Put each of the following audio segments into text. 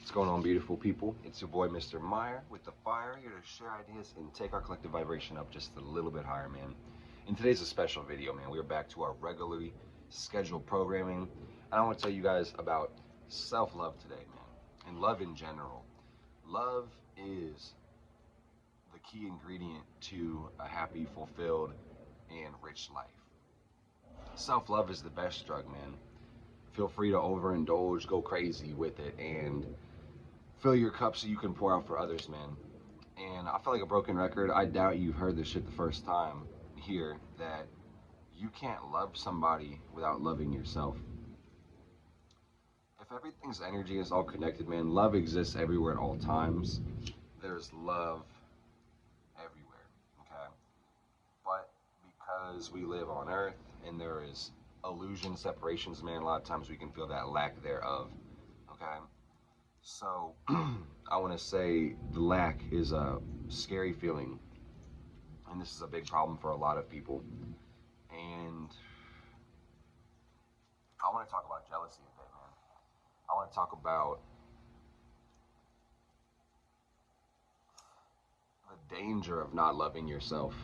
What's going on, beautiful people? It's your boy, Mr. Meyer, with the fire, here to share ideas and take our collective vibration up just a little bit higher, man. And today's a special video, man. We are back to our regularly scheduled programming. And I want to tell you guys about self-love today, man, and love in general. Love is the key ingredient to a happy, fulfilled, and rich life. Self-love is the best drug, man. Feel free to overindulge, go crazy with it, and fill your cup so you can pour out for others, man. And I feel like a broken record. I doubt you've heard this shit the first time here, that you can't love somebody without loving yourself. If everything's energy is all connected, man, love exists everywhere at all times. There's love everywhere, okay? But because we live on Earth and there is illusion separations, man, a lot of times we can feel that lack thereof, okay? So I want to say the lack is a scary feeling, and this is a big problem for a lot of people. And I want to talk about jealousy a bit, man. I want to talk about the danger of not loving yourself.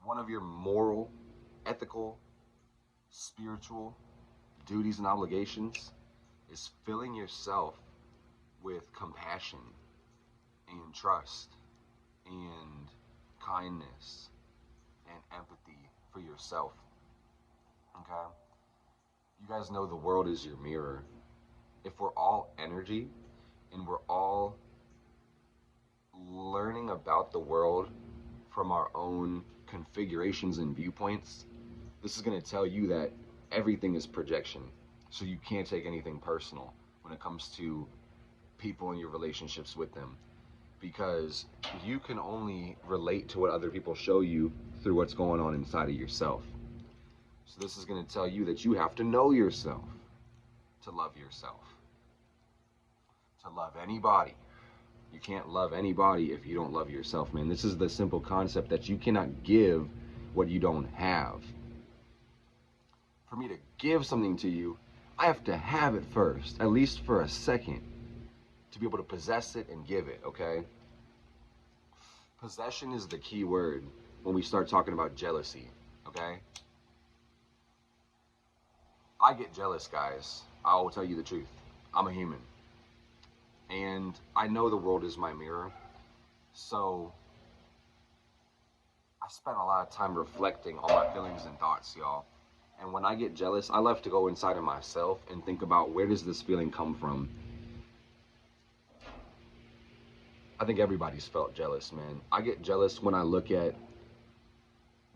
One of your moral, ethical, spiritual duties and obligations is filling yourself with compassion and trust and kindness and empathy for yourself. Okay? You guys know the world is your mirror. If we're all energy and we're all learning about the world from our own configurations and viewpoints, this is going to tell you that everything is projection. So you can't take anything personal when it comes to people and your relationships with them, because you can only relate to what other people show you through what's going on inside of yourself. So this is going to tell you that you have to know yourself to love yourself. To love anybody. You can't love anybody if you don't love yourself, man. This is the simple concept that you cannot give what you don't have. For me to give something to you, I have to have it first, at least for a second, to be able to possess it and give it, okay? Possession is the key word when we start talking about jealousy, okay? I get jealous, guys. I will tell you the truth. I'm a human. And I know the world is my mirror, so I spent a lot of time reflecting on my feelings and thoughts, y'all. And when I get jealous, I love to go inside of myself and think about, where does this feeling come from? I think everybody's felt jealous, man. I get jealous when I look at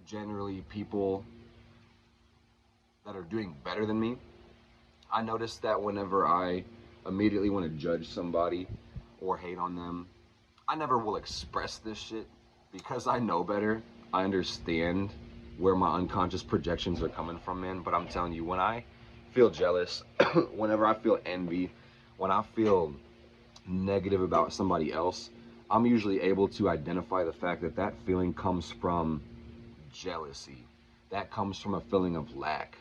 generally people that are doing better than me. I notice that whenever I immediately want to judge somebody or hate on them, I never will express this shit because I know better. I understand where my unconscious projections are coming from, man. But I'm telling you, when I feel jealous, whenever I feel envy, when I feel negative about somebody else, I'm usually able to identify the fact that that feeling comes from jealousy. That comes from a feeling of lack.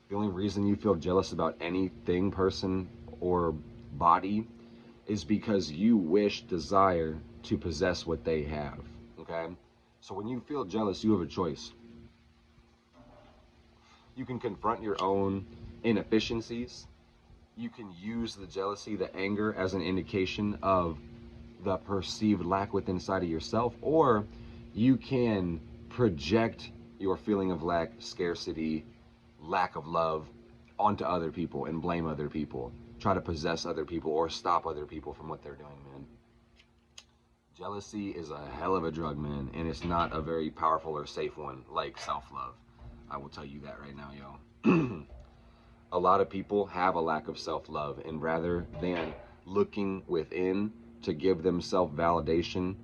The only reason you feel jealous about anything, person, or body is because you desire to possess what they have, okay? So when you feel jealous, you have a choice. You can confront your own inefficiencies. You can use the jealousy, the anger, as an indication of the perceived lack within inside of yourself, or you can project your feeling of lack, scarcity, lack of love onto other people and blame other people. Try to possess other people or stop other people from what they're doing, man. Jealousy is a hell of a drug, man, and it's not a very powerful or safe one like self-love. I will tell you that right now, yo. A lot of people have a lack of self-love, and rather than looking within to give them self-validation,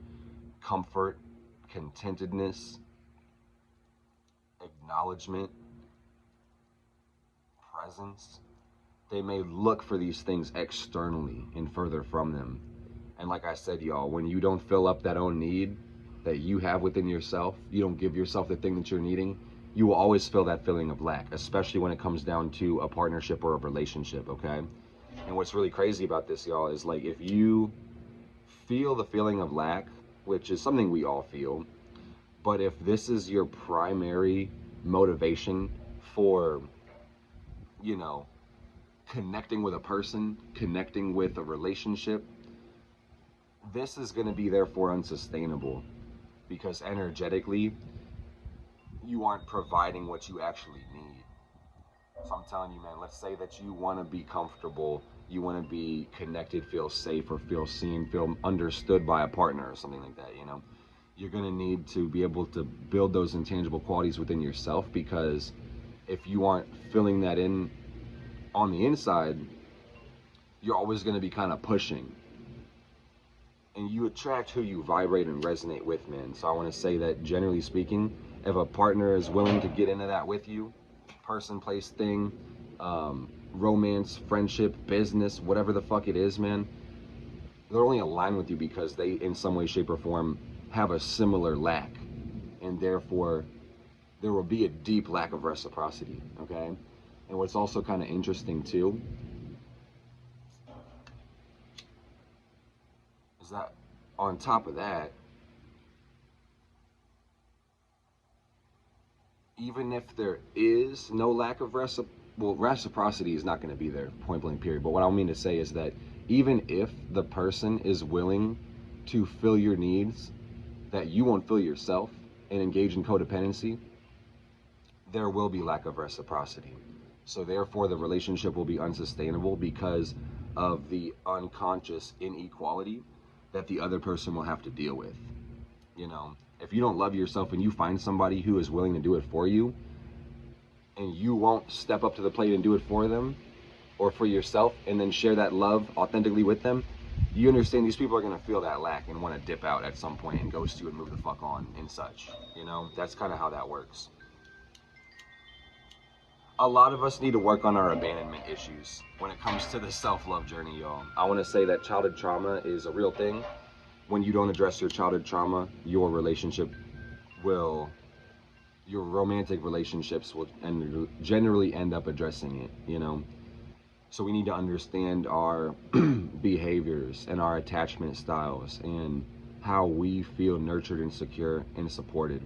comfort, contentedness, acknowledgement, presence, they may look for these things externally and further from them. And like I said, y'all, when you don't fill up that own need that you have within yourself, you don't give yourself the thing that you're needing, you will always feel that feeling of lack, especially when it comes down to a partnership or a relationship, okay? And what's really crazy about this, y'all, is like if you feel the feeling of lack, which is something we all feel, but if this is your primary motivation for, you know, connecting with a person, connecting with a relationship, this is going to be therefore unsustainable because energetically, you aren't providing what you actually need. So I'm telling you, man, let's say that you want to be comfortable, you want to be connected, feel safe, or feel seen, feel understood by a partner or something like that, you know? You're going to need to be able to build those intangible qualities within yourself because if you aren't filling that in on the inside, you're always going to be kind of pushing. And you attract who you vibrate and resonate with, man. So I want to say that generally speaking, if a partner is willing to get into that with you, person, place, thing, romance, friendship, business, whatever the fuck it is, man, they're only aligned with you because they, in some way, shape, or form, have a similar lack. And therefore, there will be a deep lack of reciprocity, okay? And what's also kind of interesting, too, is that on top of that, even if there is no lack of reciprocity is not going to be there, point blank, period. But what I mean to say is that even if the person is willing to fill your needs that you won't fill yourself and engage in codependency, there will be lack of reciprocity. So therefore, the relationship will be unsustainable because of the unconscious inequality that the other person will have to deal with. You know, if you don't love yourself and you find somebody who is willing to do it for you, and you won't step up to the plate and do it for them or for yourself and then share that love authentically with them, you understand these people are going to feel that lack and want to dip out at some point and ghost you and move the fuck on and such. You know, that's kind of how that works. A lot of us need to work on our abandonment issues when it comes to the self-love journey, y'all. I want to say that childhood trauma is a real thing. When you don't address your childhood trauma, your romantic relationships will generally end up addressing it, you know? So we need to understand our behaviors and our attachment styles and how we feel nurtured and secure and supported.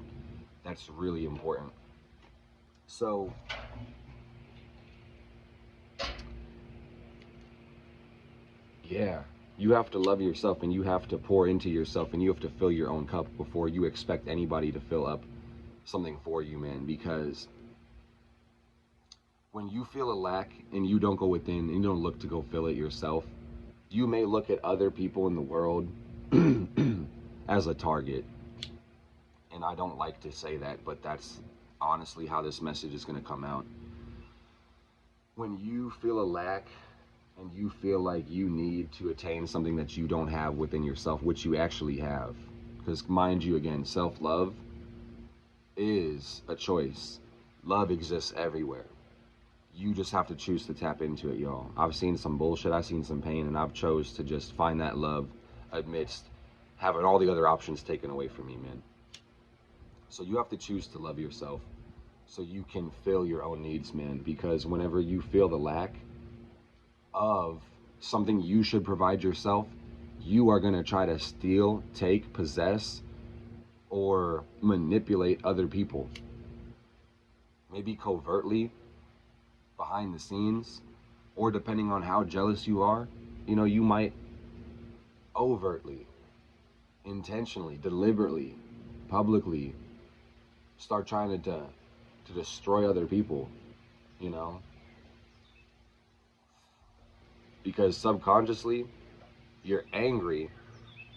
That's really important. So yeah, you have to love yourself and you have to pour into yourself and you have to fill your own cup before you expect anybody to fill up something for you, man, because when you feel a lack and you don't go within and you don't look to go fill it yourself, you may look at other people in the world as a target. And I don't like to say that, but that's honestly how this message is going to come out. When you feel a lack and you feel like you need to attain something that you don't have within yourself, which you actually have, because mind you, again, self-love is a choice. Love exists everywhere. You just have to choose to tap into it, y'all. I've seen some bullshit, I've seen some pain, and I've chose to just find that love amidst having all the other options taken away from me, man. So you have to choose to love yourself so you can fill your own needs, man. Because whenever you feel the lack of something you should provide yourself, you are going to try to steal, take, possess, or manipulate other people. Maybe covertly, behind the scenes, or depending on how jealous you are, you know, you might overtly, intentionally, deliberately, publicly start trying to destroy other people, you know, because subconsciously you're angry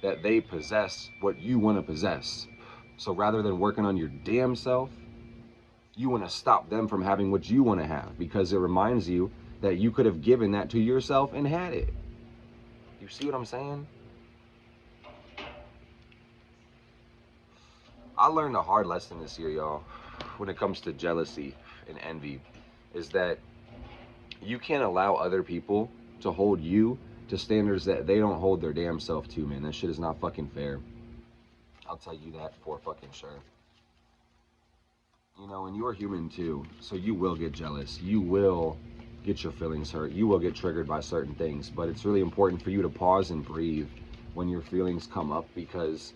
that they possess what you want to possess. So rather than working on your damn self, you want to stop them from having what you want to have because it reminds you that you could have given that to yourself and had it. You see what I'm saying? I learned a hard lesson this year, y'all, when it comes to jealousy and envy, is that you can't allow other people to hold you to standards that they don't hold their damn self to, man. That shit is not fucking fair. I'll tell you that for fucking sure. You know, and you're human too, so you will get jealous. You will get your feelings hurt. You will get triggered by certain things, but it's really important for you to pause and breathe when your feelings come up, because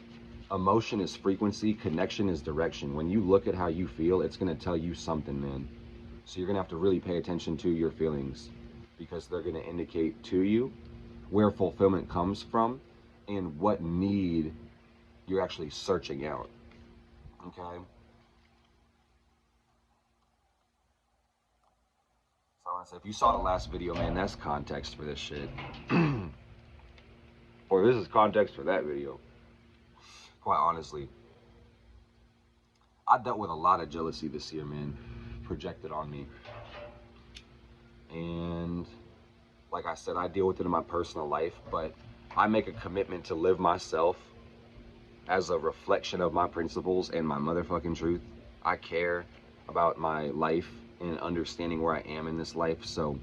emotion is frequency, connection is direction. When you look at how you feel, it's going to tell you something, man. So you're going to have to really pay attention to your feelings, because they're going to indicate to you where fulfillment comes from and what need you're actually searching out. Okay? So I want to say, if you saw the last video, man, that's context for this shit. Or this is context for that video. Quite honestly, I dealt with a lot of jealousy this year, man, projected on me. And like I said, I deal with it in my personal life, but I make a commitment to live myself as a reflection of my principles and my motherfucking truth. I care about my life and understanding where I am in this life. So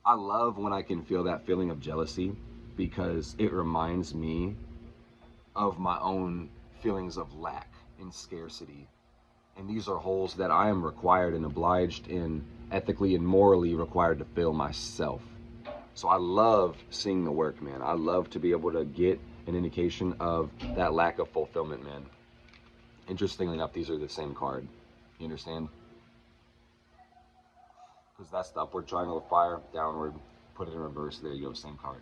I love when I can feel that feeling of jealousy, because it reminds me of my own feelings of lack and scarcity. And these are holes that I am required and obliged and ethically and morally required to fill myself. So I love seeing the work, man. I love to be able to get an indication of that lack of fulfillment, man. Interestingly enough, these are the same card. You understand? Because that's the upward triangle of fire, downward, put it in reverse, there you go, same card.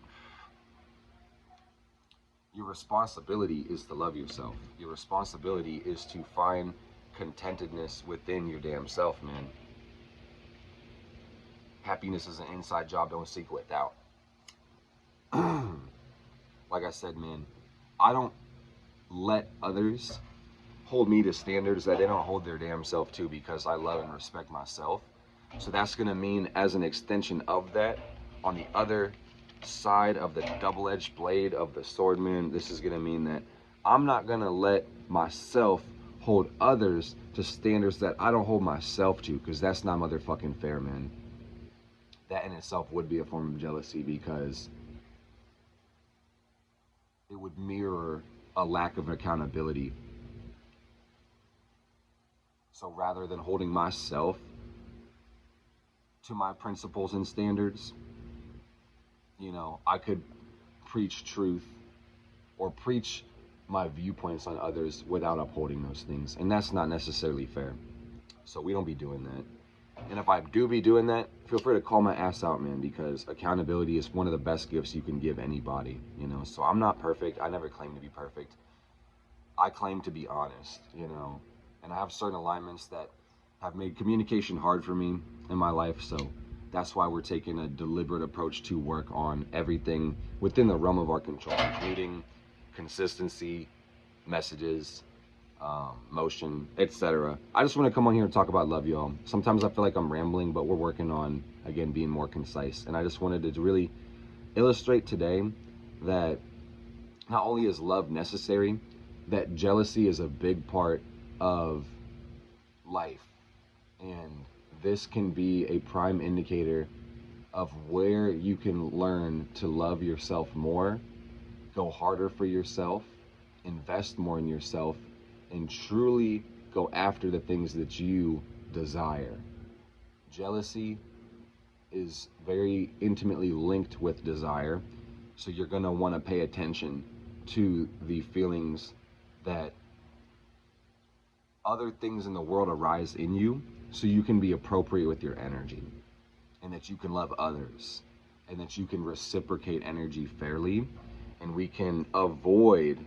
Your responsibility is to love yourself. Your responsibility is to find contentedness within your damn self, man. Happiness is an inside job, don't seek it without. Like I said, man, I don't let others hold me to standards that they don't hold their damn self to, because I love and respect myself. So that's going to mean, as an extension of that, on the other side of the double-edged blade of the sword, man, this is going to mean that I'm not going to let myself hold others to standards that I don't hold myself to, because that's not motherfucking fair, man. That in itself would be a form of jealousy, because it would mirror a lack of accountability. So rather than holding myself to my principles and standards, you know, I could preach truth or preach my viewpoints on others without upholding those things. And that's not necessarily fair. So we don't be doing that. And if I do be doing that, feel free to call my ass out, man, because accountability is one of the best gifts you can give anybody, you know. So I'm not perfect. I never claim to be perfect. I claim to be honest, you know. And I have certain alignments that have made communication hard for me in my life. So that's why we're taking a deliberate approach to work on everything within the realm of our control, including consistency, messages, motion, etc. I just want to come on here and talk about love, y'all. Sometimes I feel like I'm rambling, but we're working on, again, being more concise. And I just wanted to really illustrate today that not only is love necessary, that jealousy is a big part of life. And this can be a prime indicator of where you can learn to love yourself more, go harder for yourself, invest more in yourself, and truly go after the things that you desire. Jealousy is very intimately linked with desire, so you're going to want to pay attention to the feelings that other things in the world arise in you, so you can be appropriate with your energy, and that you can love others, and that you can reciprocate energy fairly, and we can avoid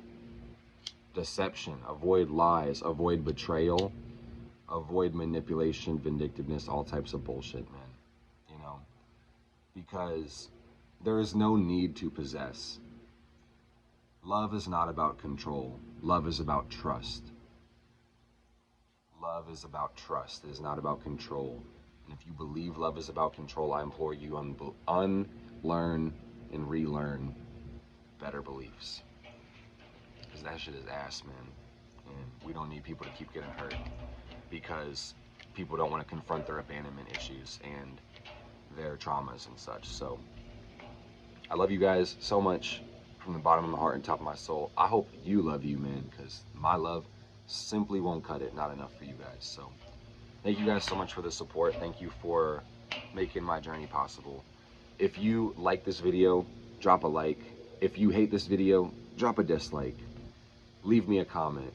deception, avoid lies, avoid betrayal, avoid manipulation, vindictiveness, all types of bullshit, man. You know, because there is no need to possess. Love is not about control. Love is about trust. Love is about trust. It is not about control. And if you believe love is about control, I implore you unlearn and relearn better beliefs. Because that shit is ass, man. And we don't need people to keep getting hurt, because people don't want to confront their abandonment issues and their traumas and such. So I love you guys so much from the bottom of my heart and top of my soul. I hope you love you, man, because my love simply won't cut it. Not enough for you guys. So thank you guys so much for the support. Thank you for making my journey possible. If you like this video, drop a like. If you hate this video, drop a dislike. Leave me a comment.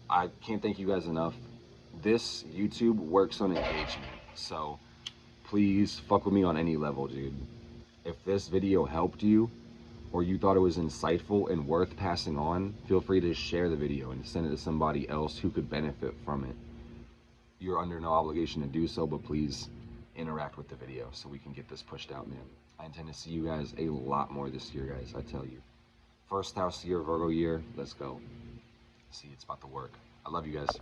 I can't thank you guys enough. This YouTube works on engagement, so please fuck with me on any level, dude. If this video helped you, or you thought it was insightful and worth passing on, feel free to share the video and send it to somebody else who could benefit from it. You're under no obligation to do so, but please interact with the video so we can get this pushed out, man. I intend to see you guys a lot more this year, guys, I tell you. First house year, Virgo year, let's go. See, it's about to work. I love you guys.